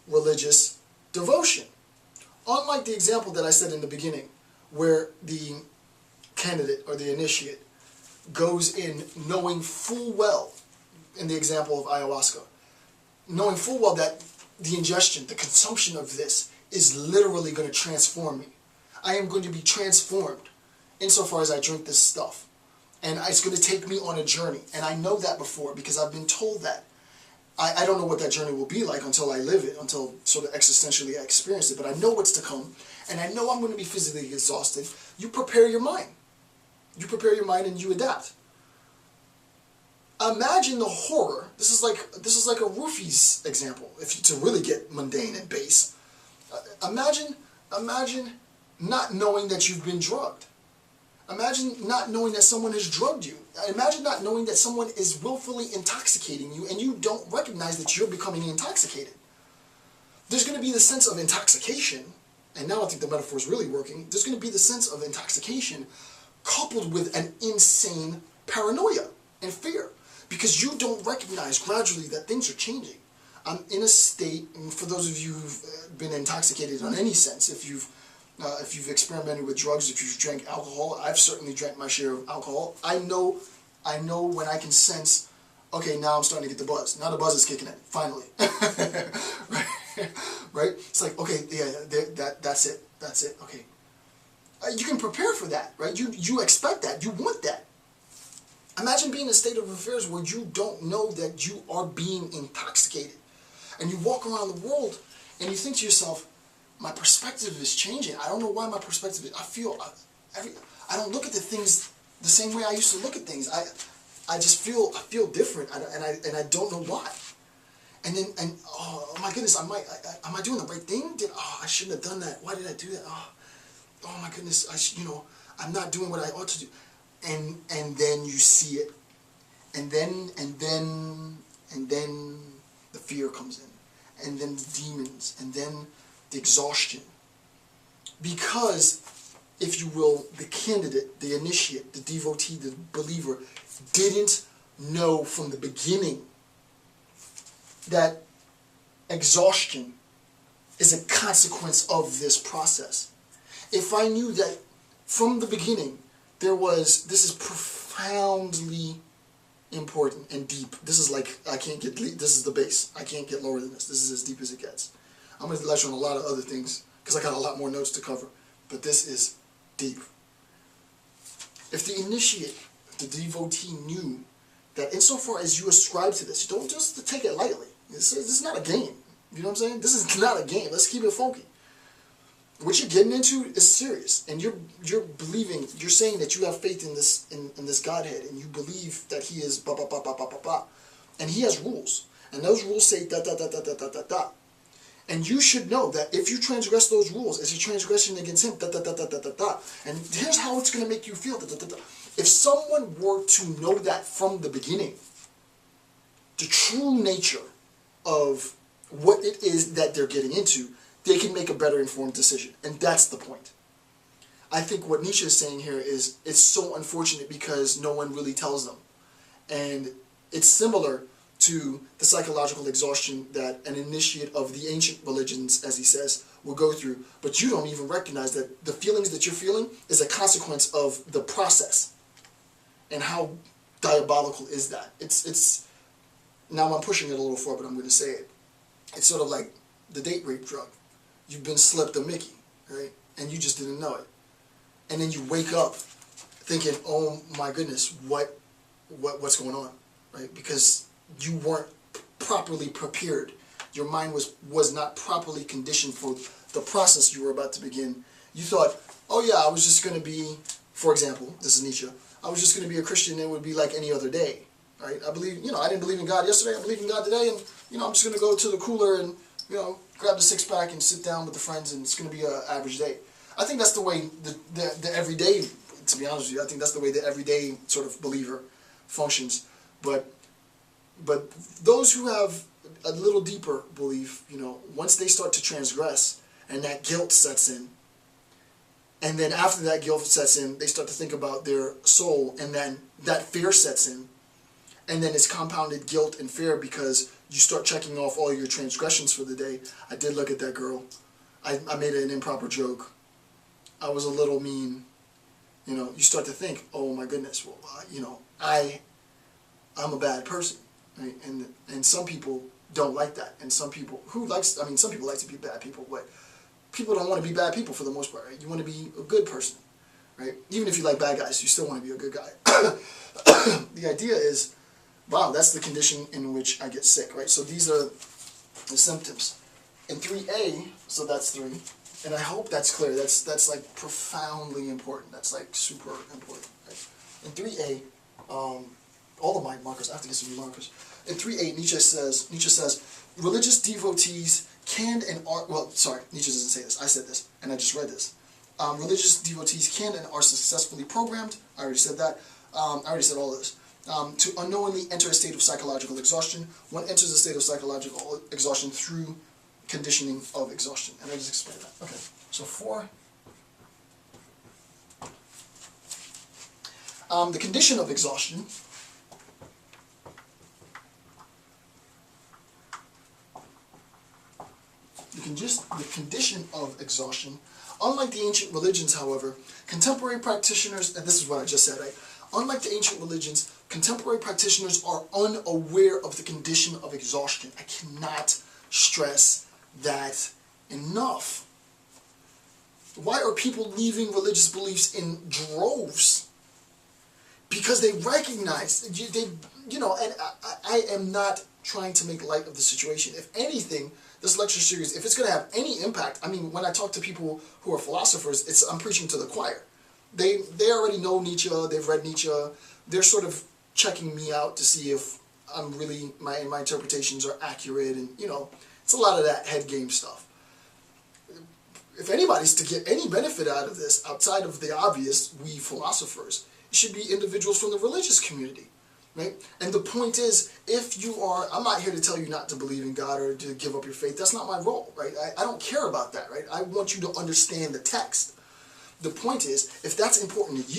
religious devotion. Unlike the example that I said in the beginning, where the candidate or the initiate goes in knowing full well, in the example of ayahuasca, knowing full well that the ingestion, the consumption of this is literally going to transform me. I am going to be transformed insofar as I drink this stuff. And it's going to take me on a journey. And I know that before because I've been told that. I don't know what that journey will be like until I live it, until sort of existentially I experience it. But I know what's to come. And I know I'm going to be physically exhausted. You prepare your mind. You prepare your mind and you adapt. Imagine the horror. This is like a roofie's example, to really get mundane and base. Imagine not knowing that you've been drugged. Imagine not knowing that someone has drugged you. Imagine not knowing that someone is willfully intoxicating you and you don't recognize that you're becoming intoxicated. There's going to be the sense of intoxication, and now I think the metaphor is really working. There's going to be the sense of intoxication coupled with an insane paranoia and fear, because you don't recognize gradually that things are changing. I'm in a state, and for those of you who've been intoxicated in any sense, if you've experimented with drugs, if you've drank alcohol, I've certainly drank my share of alcohol. I know when I can sense, okay, now I'm starting to get the buzz. Now the buzz is kicking in, finally. Right? It's like, okay, yeah, that's it, okay. You can prepare for that, right? You expect that, you want that. Imagine being in a state of affairs where you don't know that you are being intoxicated. And you walk around the world and you think to yourself, my perspective is changing. I don't know why my perspective is. I don't look at the things the same way I used to look at things. I just feel different, and I don't know why. And oh my goodness, am I doing the right thing? I shouldn't have done that. Why did I do that? Oh my goodness, I'm not doing what I ought to do. And then you see it, and then the fear comes in, and then the demons, and then the exhaustion. Because, if you will, the candidate, the initiate, the devotee, the believer, didn't know from the beginning that exhaustion is a consequence of this process. If I knew that from the beginning this is profoundly important and deep. This is like, this is the base. I can't get lower than this. This is as deep as it gets. I'm going to lecture on a lot of other things because I got a lot more notes to cover. But this is deep. If the initiate, the devotee knew that insofar as you ascribe to this, don't just take it lightly. This is not a game. You know what I'm saying? This is not a game. Let's keep it funky. What you're getting into is serious, and you're believing, you're saying that you have faith in this Godhead, and you believe that He is blah blah blah blah blah blah blah, and He has rules, and those rules say da da da da da da da da, and you should know that if you transgress those rules, it's a transgression against Him da da da da da da da, and here's how it's going to make you feel da da da da. If someone were to know that from the beginning, the true nature of what it is that they're getting into, they can make a better informed decision. And that's the point. I think what Nietzsche is saying here is it's so unfortunate because no one really tells them. And it's similar to the psychological exhaustion that an initiate of the ancient religions, as he says, will go through. But you don't even recognize that the feelings that you're feeling is a consequence of the process. And how diabolical is that? It's now I'm pushing it a little far, but I'm going to say it. It's sort of like the date rape drug. You've been slipped a Mickey, right? And you just didn't know it. And then you wake up thinking, oh my goodness, what's going on, right? Because you weren't properly prepared. Your mind was not properly conditioned for the process you were about to begin. You thought, oh yeah, I was just going to be, for example, this is Nietzsche, I was just going to be a Christian and it would be like any other day, right? I didn't believe in God yesterday, I believe in God today, and, I'm just going to go to the cooler and, grab the six-pack and sit down with the friends, and it's going to be an average day. I think that's the way the everyday, to be honest with you, I think that's the way the everyday sort of believer functions. But those who have a little deeper belief, once they start to transgress and that guilt sets in, and then after that guilt sets in, they start to think about their soul, and then that fear sets in, and then it's compounded guilt and fear because you start checking off all your transgressions for the day. I did look at that girl. I made an improper joke. I was a little mean. You know, you start to think, oh my goodness, well, you know, I'm a bad person, right? And some people don't like that, and some people some people like to be bad people, but people don't want to be bad people for the most part, right? You want to be a good person, right? Even if you like bad guys, you still want to be a good guy. The idea is, wow, that's the condition in which I get sick, right? So these are the symptoms. In 3A, so that's 3, and I hope that's clear. That's like profoundly important. That's like super important, right? In 3A, all of my markers, I have to get some new markers. In 3.8, Nietzsche says, religious devotees can and are, well, sorry, Nietzsche doesn't say this, I said this, and I just read this. Religious devotees can and are successfully programmed, I already said that, I already said all of this, to unknowingly enter a state of psychological exhaustion. One enters a state of psychological exhaustion through conditioning of exhaustion, and I just explained that. Okay, so 4. The condition of exhaustion. The condition of exhaustion. Unlike the ancient religions, however, contemporary practitioners, and this is what I just said, right? Unlike the ancient religions, contemporary practitioners are unaware of the condition of exhaustion. I cannot stress that enough. Why are people leaving religious beliefs in droves? Because they recognize, you know, and I am not trying to make light of the situation. If anything, this lecture series, if it's going to have any impact, I mean, when I talk to people who are philosophers, I'm preaching to the choir. They already know Nietzsche, they've read Nietzsche, they're sort of checking me out to see if I'm really, my interpretations are accurate, and, you know, it's a lot of that head game stuff. If anybody's to get any benefit out of this, outside of the obvious, we philosophers, it should be individuals from the religious community. Right? And the point is, if you are, I'm not here to tell you not to believe in God or to give up your faith. That's not my role, right? I don't care about that, right? I want you to understand the text. The point is, if that's important to you,